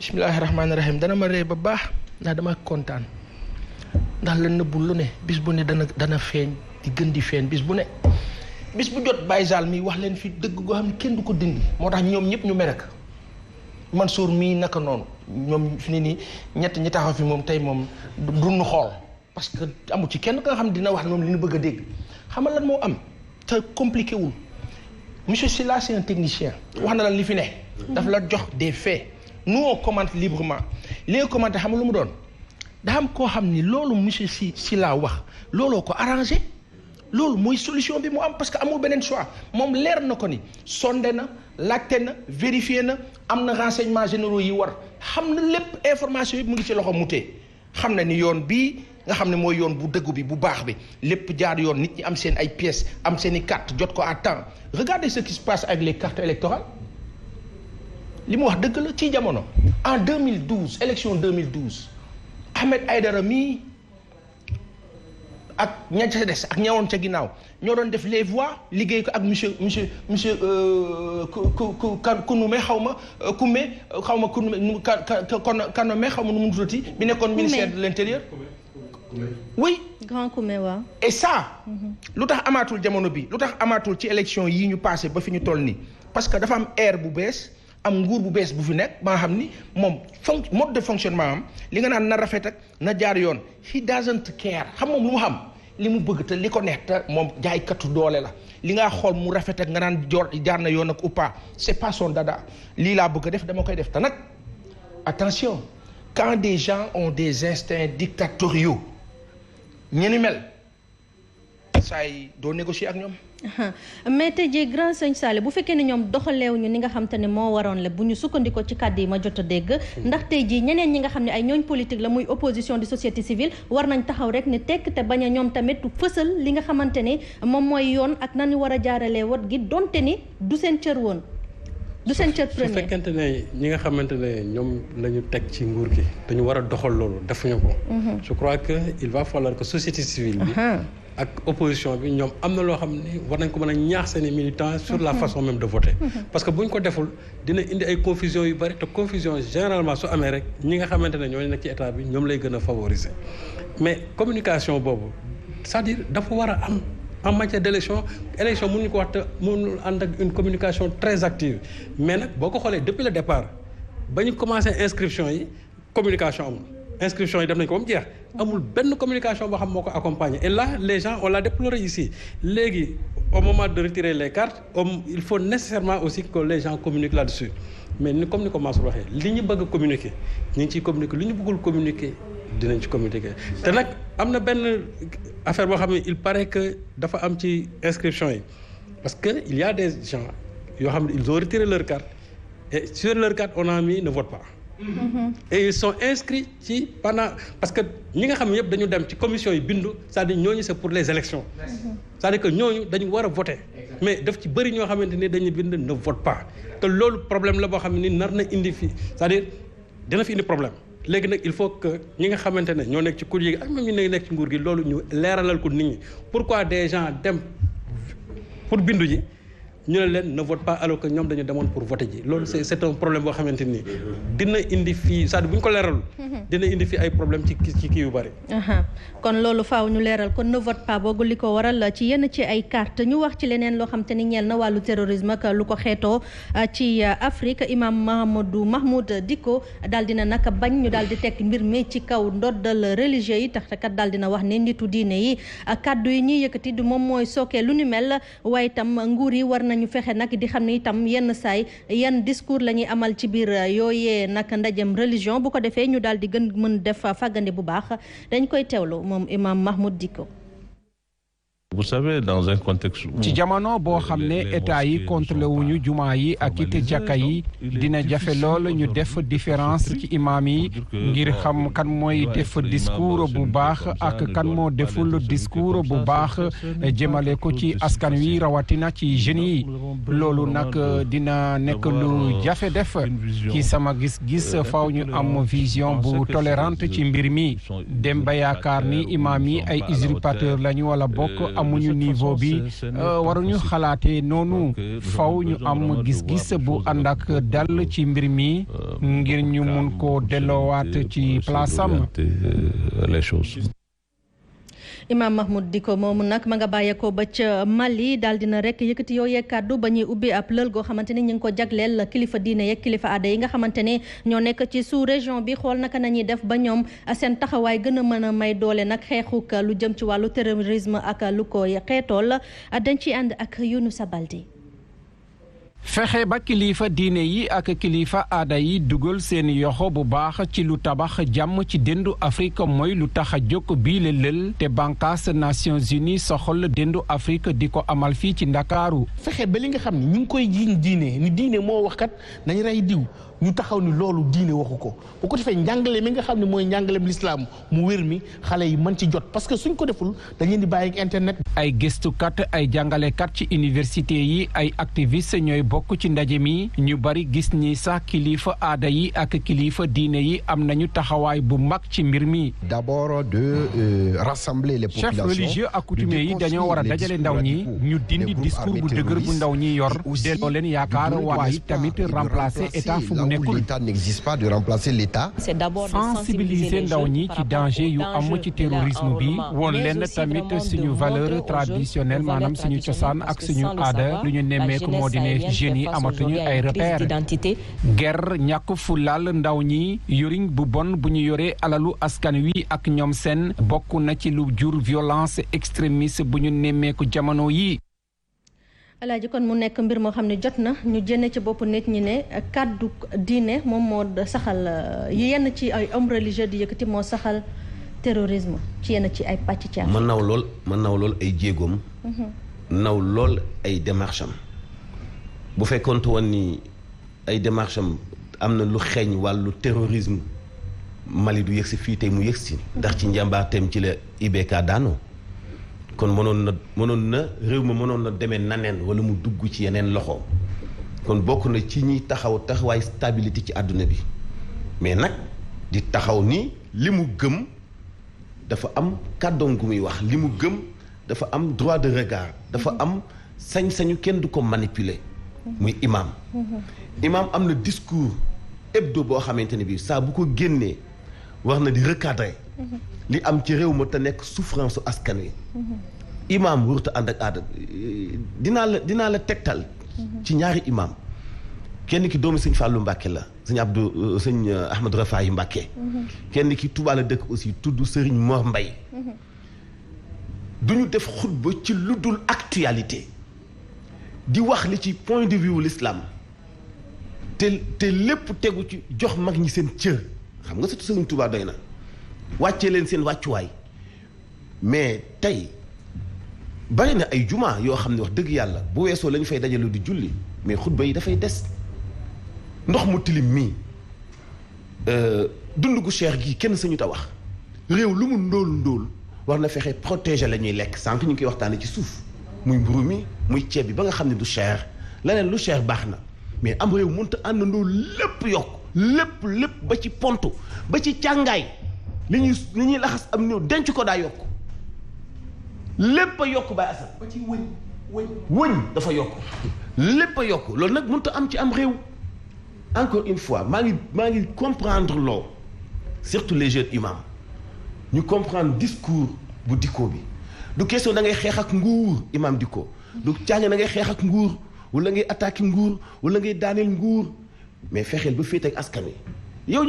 bismillahi rahmaani rahim dana ma ree ba baax ndax dama kontaan ndax la nëbbul lu ne bis bu ne dana feeñ di gën di feeñ bis bu ne bis bu jot Baye Zal mi wax leen fi dëgg goo xam ne kenn du ko dindi moo tax ñoom ñëpp ñu mere ko Mansour mii naka noonu ñoom fi ne nii ñett ñi taxaw fi moom tey moom duñu xool parce que amu ci kenn ka nga xam dina wax moom li ñu bëgg a dégg xam nga lan moo am te compliqué wul monsieur Sylla c'est un technicien wax na la li fi ne daf la jox des faits nous on commente librement li nga commenté xam nga lu mu doon daa am koo xam ni loolu monsieur Sylla wax looloo ko arrangé loolu mooy solution bi mu am parce que amul beneen choix moom leer na ko ni sondé na laajte na vérifié na am na renseignements généraux yi war xam na lépp information yi mu ngi ci loxo mu tee xam na ni yoon bii nga xam ne mooy yoon bu dëggu bi bu baax bi lépp jaar yoon nit ñi am seen ay pièces am seen i cartes jot ko à temps regardez ce qui se passe avec les cartes électorales li mu wax dëgg la ci jamono en 2012 élection 2012 Ahmed Aïdara mii ak ña ca des ak ñawoon ca ginnaaw ñoo doon def les voix liggéey ko ak monsieur Kounoumé xaw ma Koumé xaw ma Kounoumé Kanome xaw ma nu mu tuddati bi nekkoon ministère de l'intérieur oui grand Koumé waaw et ça lu tax amaatul jamono bi lu tax amaatul ci élection yii ñu passé ba fi ñu toll nii parce que dafa am ère bu bees am nguur bu bees bu fi nekk ba nga xam ni moom mode de fonctionnement am li nga naan na rafet ak na jaar yoon he doesn't care xam moom lu mu xam li mu bëgg te li ko neex te moom jaaykatu doole la li nga xool mu rafet ak nga naan jaar na yoon ak ou pas c'est pas son dada lii laa bëgg a def dama koy def te nag attention quand des gens ont des instincts dictatoriaux ñu ni mel saa yi doo négocier ak ñoom. mais tey jii grand sëñ Sall bu fekkee ne ñoom doxaleewuñu ni nga xam te ne moo waroon la bu ñu sukkandikoo ci kàddu yi ma jot a dégg ndax tey jii ñeneen ñi nga xam ne ay ñooñ politique la muy opposition de société civile war nañ taxaw rek ne tekk te bañ a ñoom tamit fësal li nga xamante ni moom mooy yoon ak nañu war a jaaralee wat gi donte ni du seen cër woon du seen cër premier. su fekkente ne ñi nga xamante ne ñoom la ñu teg ci nguur gi dañu war a doxal loolu defuñu ko. je crois que il va falloir que société civile bi. ak opposition bi ñoom am na loo xam ne war nañ ko mën a ñaax seeni militants sur la façon même de voter parce que bu ñu ko deful dina indi ay confusion yu bari te confusion généralement su amee rek ñi nga xamante ne ñooñu nekk ci état bi ñoom lay gën a favoriser mais communication boobu c'est-à-dire dafa war a am en matière d'élection mënuñu ko wax te mënul ànd ak une communication très active mais nag boo ko xoolee depuis le départ ba ñu commencé inscription yi communication amul inscription yi def nañ ko ba mu jeex amul benn communication boo xam moo ko accompagner et là les gens on l'a déploré ici léegi au moment de retirer les cartes il faut nécessairement aussi que les gens communiquent là-dessus mais comme ni ko Mansour waxee li ñu bëgg a communiquer ñu ngi ciy communiquer li ñu bëggul communiquer dinañ ci communiquer te nag am na benn affaire boo xam ne il paraît que dafa am ci inscription yi parce que il y a des gens yoo xam ne ils ont retiré leur carte et sur leur carte on a mis ne vote pas. Et ils sont inscrits ci pendant parce que ñi nga xam ne yëpp dañu dem ci commission yi bindu c'est-à-dire ñooñu c'est pour les élections c'est-à-dire que ñooñu dañu war a voter mais daf ci bëri ñoo xamante ni dañuy bind ne vote pas te loolu problème la boo xam ne ni nar na indi fii c'est-à-dire dina fi indi problème léegi nag il faut que ñi nga xamante ne ñoo nekk ci kuréel gi ak même ñu nekk ci nguur gi loolu ñu leeralal ko nit ñi pourquoi des gens dem pour bindu ji ñu ne leen ne vote pas alors que ñoom dañu demoon pour voter ji loolu c'est un problème boo xamante ni dina indi fii c'est-à-dire bu ñu ko leeralul dina indi fii ay problème ci kii yu bari. kon loolu faaw ñu leeral kon ne vote pas boogu li ko waral ci yenn ci ay carte ñu wax ci leneen loo xam te ni ñeel na wàllu terrorisme ak lu ko xeetoo ci Afrique imam Mahmoud Dicko daal dina naka bañ ñu daal di teg mbir mi ci kaw ndoddal religieux yi tax kat daal dina wax ne nitu diine yi kaddu yi ñuy yëkkati du moom mooy sookee lu ni mel waaye itam nguur yi war ñu fexe nag di xam ne itam yenn saay yenn discours la ñuy amal ci biir yooyee nag ndajem religion bu ko defee ñu daal di gën mën def fàggande bu baax dañ koy teewlu moom imam Mahmoud Dicko. Vous savez, dans un contexte où ci jamono boo xam ne état yi contrôlé wuñu jumaa yi ak it jàkka yi dina jafe lool ñu def différence ci imaam yi ngir xam kan mooy def discours bu baax ak kan moo deful discours bu baax jëmale ko ci askan wi rawatina ci jeunes yi loolu nag dina nekk lu jafe def ci sama gis-gis faw ñu am vision bu tolérante ci mbir mi dem ba yaakaar ni imaam yi ay usurpateur lañu wala bokk amuñu niveau bi waruñu xalaatee noonu faw ñu am gis-gis bu ànd ak dal ci mbir mi ngir ñu mun ko delloowaat ci place am. Imam Mahmoud Dicko moomu nag ma nga bàyyeekoo ba ca Mali daal dina rek yëkkati yooyee kàddu ba ñuy ubbi ab lël goo xamante ni ñu ngi ko jagleel kilifa diine yeeg kilifa aada yi nga xamante ne ñoo nekk ci sous région bi xool naka nañuy def ba ñoom seen taxawaay gën a mën a may doole nag xeexuk lu jëm ci wàllu terrorisme ak lu koy xeetool dañ ciy ànd ak Younousa Baldé. fexe ba kilifa diine yi ak kilifa aada yi dugal seen yoxo bu baax ci lu tabax jàmm ci déndu Afrique mooy lu tax a jóg bii la lël te bànqaas Nations Unies soxal déndu Afrique di ko amal fii ci Ndakaaru. fexe ba li nga xam ne ñu ngi koy jiiñ diine ni diine moo wax kat nañ rey diw ñu taxaw ni loolu diine waxu ko bu ko defee njàngale mi nga xam ne mooy njàngaleem lislaam mu wér mi xale yi mën ci jot parce que suñ ko deful dañ leen di bàyyi ak internet. ay gëstukat ay jàngalekat ci université yi ay activistes ñooy bokk ci ndaje mi ñu bari gis ni sax kilifa aada yi ak kilifa diine yi am nañu taxawaay bu mag ci mbir mi. d'abord de rassembler les populations. chefs religieux ak coutumiers yi dañoo war a dajale ndaw ñi ñu dindi discours bu dëgër bu ndaw ñi yor delloo leen yaakaar waaye tamit remplacer état fu mu nekkul. L'État n'existe pas de remplacer l'État. C'est d'abord sensibiliser ndaw ñi ci danger yu am ci terrorisme bi woon leen tamit suñu valeur traditionnelle maanaam suñu cosaan ak suñu aada lu ñu nemmeeku moo di ne jeunes yi amatuñu ay repères. guerre ñàkk fulaal ndaw ñi yoriñ bu bon bu ñu yoree alalu askan wi ak ñoom seen bokk na ci lu jur violence extrémiste bu ñu nemmeeku jamono yi. Alaaji kon mu nekk mbir moo xam ne jot na ñu jëne ci bopp nit ñi ne kàddu diine moom moo saxal yenn ci ay hommes religieux di yëkkati moo saxal terrorisme ci yenn ci ay pàcc ci am. ma naw lool ay jéegoom. naw lool ay démarches am bu fekkoon woon ni ay démarches am na lu xeeñ wàllu terrorisme Mali du yëgsi fii tey mu yëgsi ndax ci njàmbaarteem ci la IBK daanoo. kon mënoon na réew ma mënoon na demee naneen wala mu dugg ci yeneen loxo kon bokk na ci ñiy taxawaay stabilité ci àdduna bi mais nag di taxaw ni li mu gëm dafa am kàddoom gu muy wax li mu gëm dafa am droit de regard dafa am sañ-sañu kenn du ko manipuler muy imam am na discours hebdo boo xamante ne bii saa bu ko génnee war na di recadrer li am ci réew ma te nekk souffrance su askan wi imaam wurta ànd ak aada dinaa la tegtal ci ñaari imaam kenn ki doomu sëñ Fallou Mbacke la sëñ Ahmadou Rafahi Mbacke kenn ki Touba la dëkk aussi tudd Serigne Mor Mbaye duñu def xutba ci lu dul actualité di wax li ci point de vue l'islam te lépp tegu ci jox mag ñi seen cër xam nga surtout Serigne Touba doy na wàccee leen seen wàccuwaay mais tey bari na ay juma yoo xam ne wax dëgg yàlla bu weesoo la ñu fay dajaloo di julli mais xutba yi dafay des ndox mu tilim mii dund gu cher gi kenn sañu ta wax réew lu mu ndóol war na fexe protéger la ñuy lekk sànq ñu ngi koy waxtaanee ci suuf muy mburu mi muy ceeb bi ba nga xam ne du cher leneen lu cher baax na mais am réew mënta àndandoo lépp yokk lépp ba ci pontu ba ci càngaay li ñuy laxas am néew denc ko daa yokk lépp a yokk bay asal ba ci wëñ dafa yokk lépp a yokk loolu nag mënut a am ci am réew encore une fois maa ngi comprendre loo surtout les jeunes imams ñu comprendre discours bu Dicko bi du question da ngay xeex ak nguur imam Dicko du caaga da ngay xeex ak nguur wala ngay attaquer nguur wala ngay daaneel nguur mais fexeel ba féete ak askan wi yow